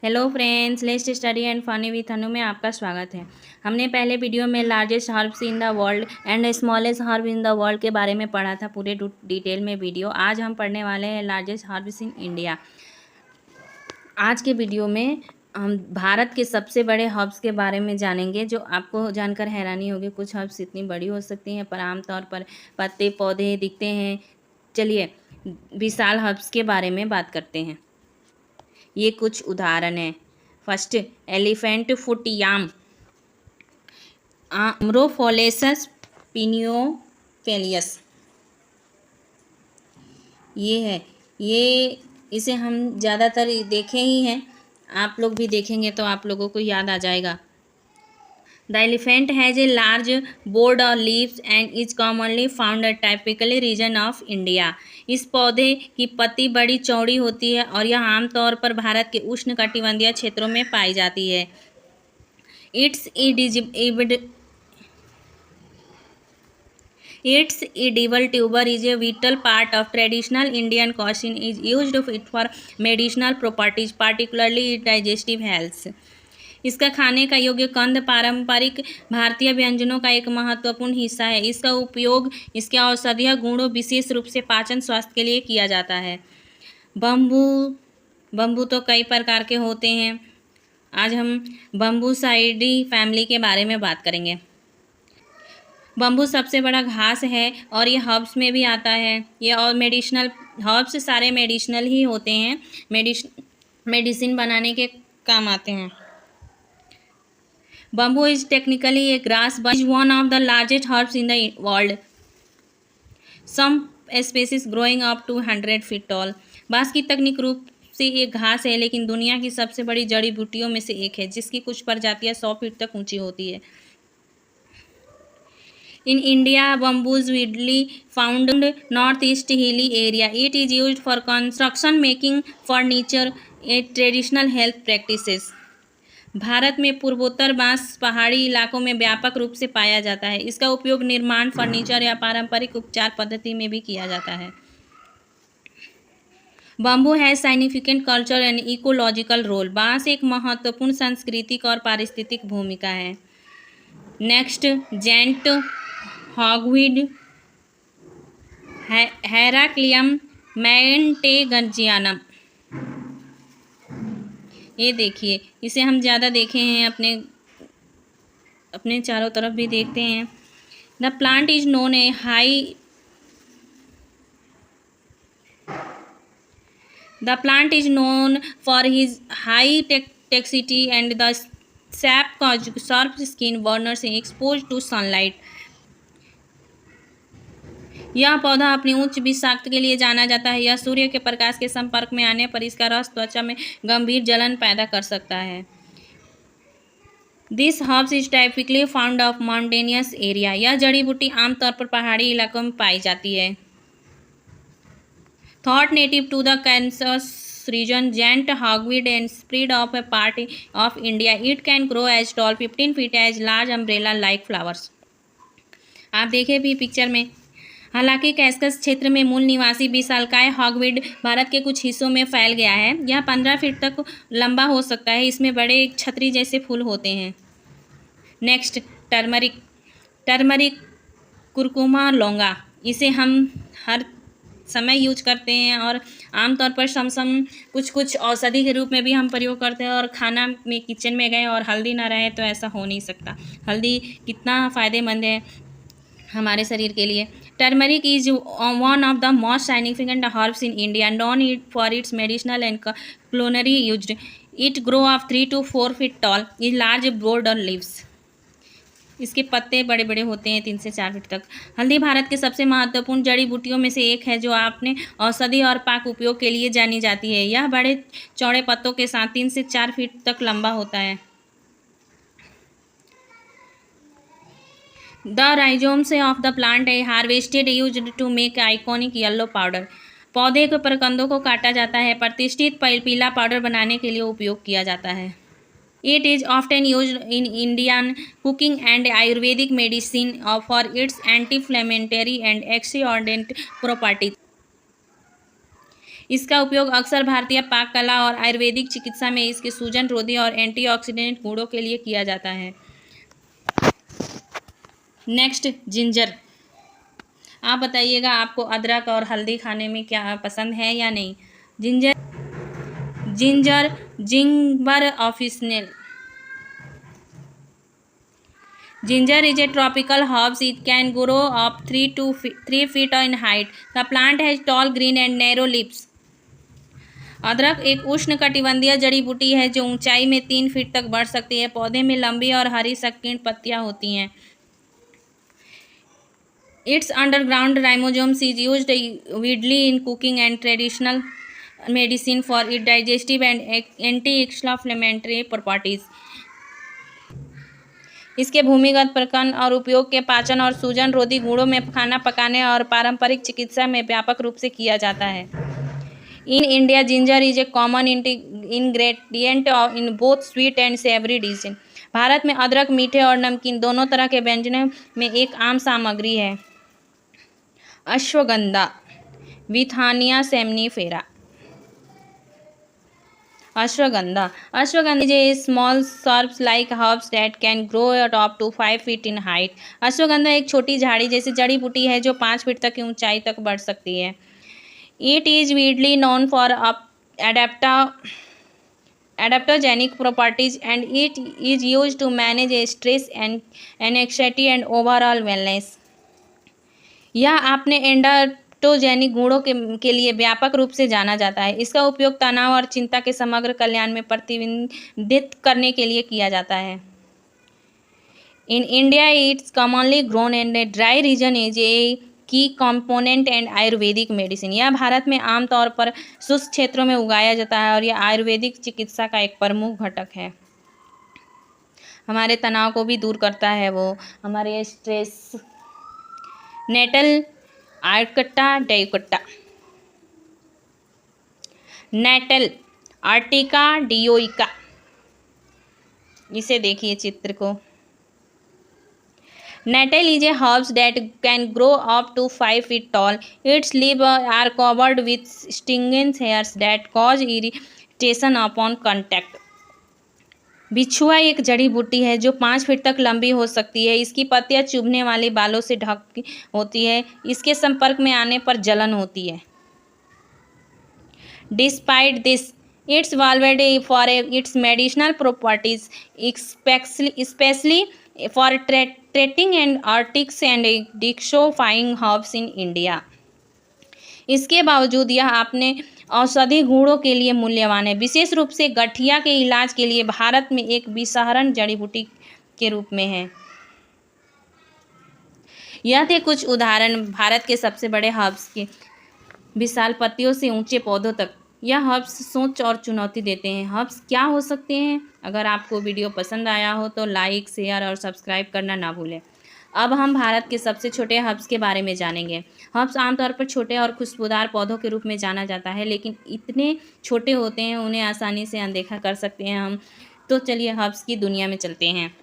Hello friends, let's study and funny with Anu में आपका स्वागत है। हमने पहले वीडियो में largest herbs in the world and smallest herb in the world के बारे में पढ़ा था, पूरे डिटेल में वीडियो। आज हम पढ़ने वाले हैं लार्जेस्ट हर्ब्स इन इंडिया। आज के वीडियो में हम भारत के सबसे बड़े हर्ब्स के बारे में जानेंगे, जो आपको जानकर हैरानी होगी। कुछ हर्ब्स इतनी बड़ी हो सकती हैं पर आमतौर पर पत्ते पौधे दिखते हैं। चलिए विशाल हर्ब्स के बारे में बात करते हैं। ये कुछ उदाहरण हैं। फर्स्ट, एलिफेंट फुट याम, आम्रोफोलेसस पिनियोफेलियस। ये है, ये इसे हम ज़्यादातर देखे ही हैं, आप लोग भी देखेंगे तो आप लोगों को याद आ जाएगा। The elephant has a large broad और leaves and is commonly found at typically region of India. इस पौधे की पत्ती बड़ी चौड़ी होती है और यह आमतौर पर भारत के उष्णकटिबंधीय क्षेत्रों में पाई जाती है। Its edible tuber is a vital part of traditional Indian cuisine. Is used for medicinal properties, particularly digestive health. इसका खाने का योग्य कंद पारंपरिक भारतीय व्यंजनों का एक महत्वपूर्ण हिस्सा है। इसका उपयोग इसके औषधीय गुणों, विशेष रूप से पाचन स्वास्थ्य के लिए किया जाता है। बम्बू तो कई प्रकार के होते हैं। आज हम बम्बूसाइडी फैमिली के बारे में बात करेंगे। बम्बू सबसे बड़ा घास है और ये हर्ब्स में भी आता है। ये और मेडिसिनल हर्ब्स सारे मेडिसिनल ही होते हैं, मेडिसिन बनाने के काम आते हैं। Bamboo is technically a grass but is one of the largest herbs in the world. Some species growing up to 100 feet tall. बांस की तकनीक रूप से ये घास है, लेकिन दुनिया की सबसे बड़ी जड़ी बूटियों में से एक है, जिसकी कुछ प्रजातियां 100 फीट तक ऊंची होती है। In India, bamboo is widely found in northeast hilly area. It is used for construction, making furniture, and traditional health practices. Bharat में पूर्वोत्तर बांस पहाड़ी इलाकों में व्यापक रूप से पाया जाता है। इसका उपयोग निर्माण, फर्नीचर या पारंपरिक उपचार पद्धति में भी किया जाता है। Bamboo has significant culture and ecological role. बांस एक महत्वपूर्ण सांस्कृतिक और पारिस्थितिक भूमिका है। Next, giant hogweed, Heracleum mantegazzianum. ये देखिए, इसे हम ज़्यादा देखे हैं, अपने चारों तरफ भी देखते हैं। The plant is known a high the plant is known for his high toxicity and the sap cause sharp skin burners expose to sunlight. यह पौधा अपनी उच्च विषाक्त के लिए जाना जाता है। यह सूर्य के प्रकाश के संपर्क में आने पर इसका रस त्वचा में गंभीर जलन पैदा कर सकता है। This herbs is typically found of mountainous area. यह जड़ी बूटी आमतौर पर पहाड़ी इलाकों में पाई जाती है। Thought native to the Kansas region, giant hogweed and spread of a part of India. It can grow as tall 15 feet as large umbrella like flowers. आप देखें भी पिक्चर में। हालांकि कैस्कस क्षेत्र में मूल निवासी विशालकाय हॉगवीड भारत के कुछ हिस्सों में फैल गया है। यह 15 फीट तक लंबा हो सकता है। इसमें बड़े छतरी जैसे फूल होते हैं। Next, turmeric curcuma लौंगा। इसे हम हर समय यूज करते हैं और आमतौर पर समसम कुछ औषधि के रूप में भी हम प्रयोग करते हैं। और खाना में किचन में गए और हल्दी ना रहे तो ऐसा हो नहीं सकता। हल्दी कितना फ़ायदेमंद है हमारे शरीर के लिए। Turmeric is one of the most significant herbs in India, known it for its medicinal and culinary used. It grow of 3 to 4 feet tall, is large broad और लीव्स। इसके पत्ते बड़े बड़े होते हैं, 3 से 4 फीट तक। हल्दी भारत के सबसे महत्वपूर्ण जड़ी बूटियों में से एक है, जो आपने औषधि और पाक उपयोग के लिए जानी जाती है। यह बड़े चौड़े पत्तों के साथ 3 से 4 फीट तक लंबा होता है। The rhizomes of the plant are harvested used to make iconic yellow powder. पौधे के प्रकंदों को काटा जाता है, प्रतिष्ठित पीला पाउडर बनाने के लिए उपयोग किया जाता है। It is often used in Indian cooking and Ayurvedic medicine for its anti-inflammatory and antioxidant properties. इसका उपयोग अक्सर भारतीय पाक कला और आयुर्वेदिक चिकित्सा में इसके सूजन रोधी और एंटीऑक्सीडेंट गुणों के लिए किया जाता है। Next, ginger. आप बताइएगा आपको अदरक और हल्दी खाने में क्या पसंद है या नहीं। Ginger ginger official. Ginger is a tropical herb. It can grow up 3 feet in height. The plant has tall green and narrow leaves. अदरक एक उष्णकटिबंधीय जड़ी बूटी है जो ऊंचाई में 3 फीट तक बढ़ सकती है। पौधे में लंबी और हरी संकीर्ण पत्तियां होती हैं। Its underground rhizomes is used widely in cooking and traditional medicine for its digestive and anti-inflammatory properties. इसके भूमिगत प्रकरण और उपयोग के पाचन और सूजन रोधी गुणों में खाना पकाने और पारंपरिक चिकित्सा में व्यापक रूप से किया जाता है। In India ginger is a common ingredient in both sweet and savoury dish. Bharat में अदरक मीठे और नमकीन दोनों तरह के व्यंजनों में एक आम सामग्री है। Ashwagandha, Withania somnifera. Ashwagandha is a small shrub-like herbs that can grow up to 5 feet in height. Ashwagandha एक छोटी झाड़ी जैसी जड़ी बूटी है जो 5 फीट तक की ऊंचाई तक बढ़ सकती है। It is widely known for adaptogenic properties and it is used to manage stress and anxiety and overall wellness. यह आपने एंडाटोजेनिक गुणों के लिए व्यापक रूप से जाना जाता है। इसका उपयोग तनाव और चिंता के समग्र कल्याण में प्रतिबिंबित करने के लिए किया जाता है। In India it's commonly grown and dry region is a की कंपोनेंट एंड आयुर्वेदिक मेडिसिन। यह भारत में आमतौर पर शुष्क क्षेत्रों में उगाया जाता है और यह आयुर्वेदिक चिकित्सा का एक प्रमुख घटक है। हमारे तनाव को भी दूर करता है वो, हमारे stress. Nettle Urtica dioica. Nettle Urtica dioica, इसे देखिए चित्र को। Nettle is a herbs that can grow up to 5 feet tall. Its leaves are covered with stinging hairs that cause irritation upon contact. बिछुआ एक जड़ी बूटी है जो 5 फीट तक लंबी हो सकती है। इसकी पत्तियां चुभने वाले बालों से ढकी होती है। इसके संपर्क में आने पर जलन होती है। Despite this, it's valued for its medicinal properties, especially for treating and arthritis and detoxifying herbs in India. इसके बावजूद यह अपने औषधि गुणों के लिए मूल्यवान है, विशेष रूप से गठिया के इलाज के लिए भारत में एक विषहरण जड़ी बूटी के रूप में है। यह थे कुछ उदाहरण भारत के सबसे बड़े हर्ब्स के। विशाल पत्तियों से ऊंचे पौधों तक यह हर्ब्स सोच और चुनौती देते हैं। हर्ब्स क्या हो सकते हैं? अगर आपको वीडियो पसंद आया हो तो लाइक, शेयर और सब्सक्राइब करना ना भूलें। अब हम भारत के सबसे छोटे हर्ब्स के बारे में जानेंगे। हर्ब्स आमतौर पर छोटे और खुशबूदार पौधों के रूप में जाना जाता है, लेकिन इतने छोटे होते हैं उन्हें आसानी से अनदेखा कर सकते हैं हम। तो चलिए हर्ब्स की दुनिया में चलते हैं।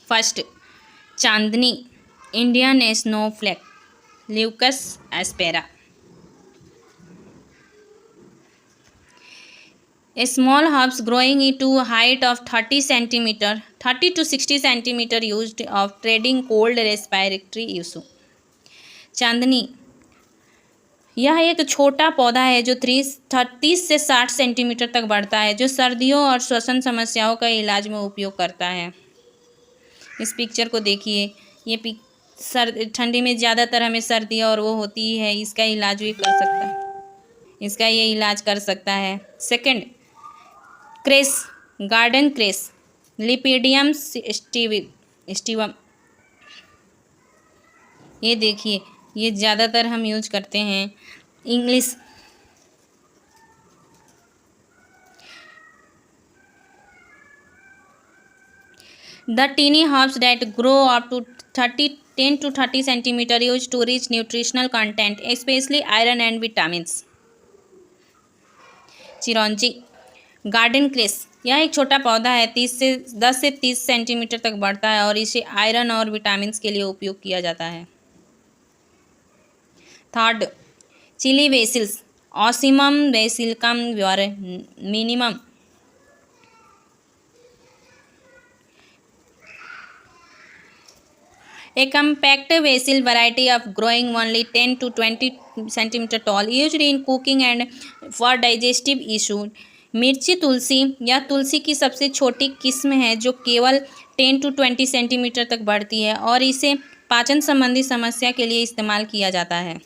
First, Chandni, Indian Snowflake, Lucas aspera. A small herbs growing to a height of 30 to 60 centimeter used of treating cold respiratory issue. चांदनी यह एक छोटा पौधा है जो 30 से 60 सेंटीमीटर तक बढ़ता है, जो सर्दियों और श्वसन समस्याओं का इलाज में उपयोग करता है। इस पिक्चर को देखिए, ये ठंडी में ज़्यादातर हमें सर्दी और वो होती है, इसका इलाज भी कर सकता है, इसका ये इलाज कर सकता है। Second, cress, garden cress, Lepidium sativum. ये देखिए, ये ज़्यादातर हम यूज करते हैं। English, the tiny herbs that grow up to 10 to 30 centimeter used to reach nutritional content, especially iron and vitamins. चिरौंजी, गार्डन क्रेस, यह एक छोटा पौधा है, 10 से 30 सेंटीमीटर तक बढ़ता है और इसे आयरन और विटामिन्स के लिए उपयोग किया जाता है। Third, chilli basils, Ocimum basilicum minimum. A compact basil variety of growing only 10 to 20 centimeter tall, used in cooking and for digestive issue। मिर्ची तुलसी या तुलसी की सबसे छोटी किस्म है जो केवल 10 to 20 सेंटीमीटर तक बढ़ती है और इसे पाचन संबंधी समस्या के लिए इस्तेमाल किया जाता है।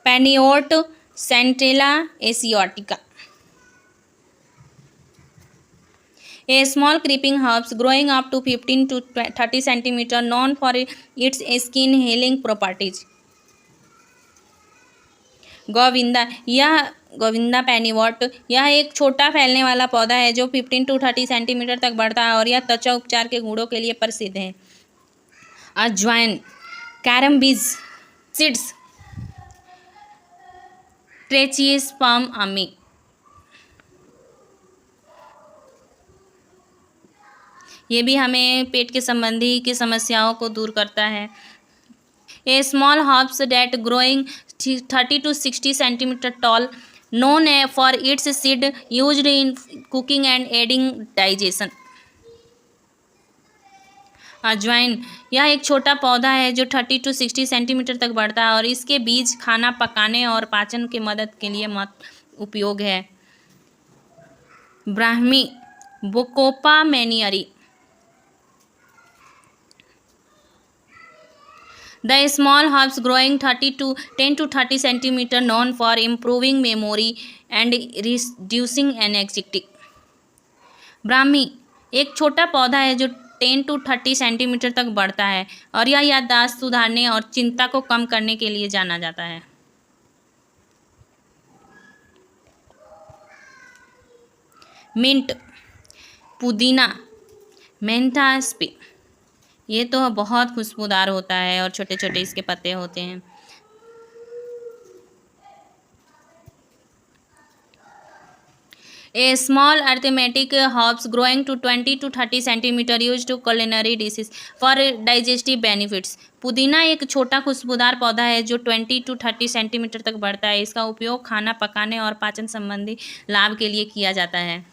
पेनियोट Centella एसियोटिका, a small creeping herbs growing up to 15 to 30 centimeter, known for its skin healing properties। गोविंदा पेनीवॉट, यह एक छोटा फैलने वाला पौधा है जो 15 to 30 सेंटीमीटर तक बढ़ता है और यह त्वचा उपचार के गुणों के लिए प्रसिद्ध है। अजवाइन, कैरम्बीज सीड्स, ट्रेचियस्पर्म अमी, ये भी हमें पेट के संबंधी की समस्याओं को दूर करता है। A small herbs that growing 30 to 60 centimetre tall, known for its seed, used in cooking and aiding digestion. अजवाइन, यह एक छोटा पौधा है जो 30 to 60 सेंटीमीटर तक बढ़ता है और इसके बीज खाना पकाने और पाचन के मदद के लिए उपयोग है। Brahmi, बोकोपा मैनियरी, the small herbs growing 10 to 30 centimeter, known for improving memory and reducing anxiety। Brahmi एक छोटा पौधा है जो 10 to 30 सेंटीमीटर तक बढ़ता है और यह याददाश्त सुधारने और चिंता को कम करने के लिए जाना जाता है। मिंट, पुदीना, मेंथास्पी, ये तो बहुत खुशबूदार होता है और छोटे छोटे इसके पत्ते होते हैं। A small aromatic herbs growing to 20 to 30 centimetre, used to culinary dishes for digestive benefits. पुदीना एक छोटा खुशबूदार पौधा है जो 20 to 30 सेंटीमीटर तक बढ़ता है। इसका उपयोग खाना पकाने और पाचन संबंधी लाभ के लिए किया जाता है।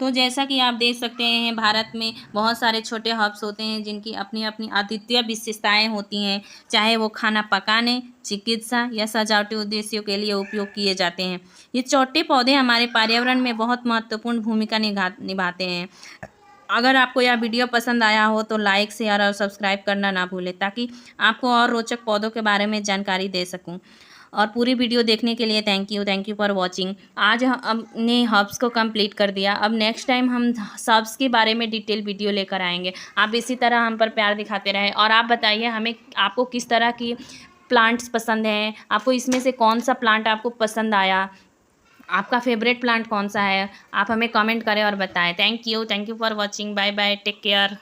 तो जैसा कि आप देख सकते हैं, भारत में बहुत सारे छोटे हर्ब्स होते हैं जिनकी अपनी अपनी अद्वितीय विशेषताएं होती हैं, चाहे वो खाना पकाने, चिकित्सा या सजावटी उद्देश्यों के लिए उपयोग किए जाते हैं। ये छोटे पौधे हमारे पर्यावरण में बहुत महत्वपूर्ण भूमिका निभाते हैं। अगर आपको यह वीडियो पसंद आया हो तो लाइक, शेयर और सब्सक्राइब करना ना भूलें ताकि आपको और रोचक पौधों के बारे में जानकारी दे सकूं। और पूरी वीडियो देखने के लिए थैंक यू फॉर वॉचिंग। आज हमने हर्ब्स को कंप्लीट कर दिया। अब नेक्स्ट टाइम हम हर्ब्स के बारे में डिटेल वीडियो लेकर आएंगे। आप इसी तरह हम पर प्यार दिखाते रहें और आप बताइए हमें आपको किस तरह की प्लांट्स पसंद हैं, आपको इसमें से कौन सा प्लांट आपको पसंद आया, आपका फेवरेट प्लांट कौन सा है, आप हमें कमेंट करें और बताएं। Thank you for watching. Bye bye, take care.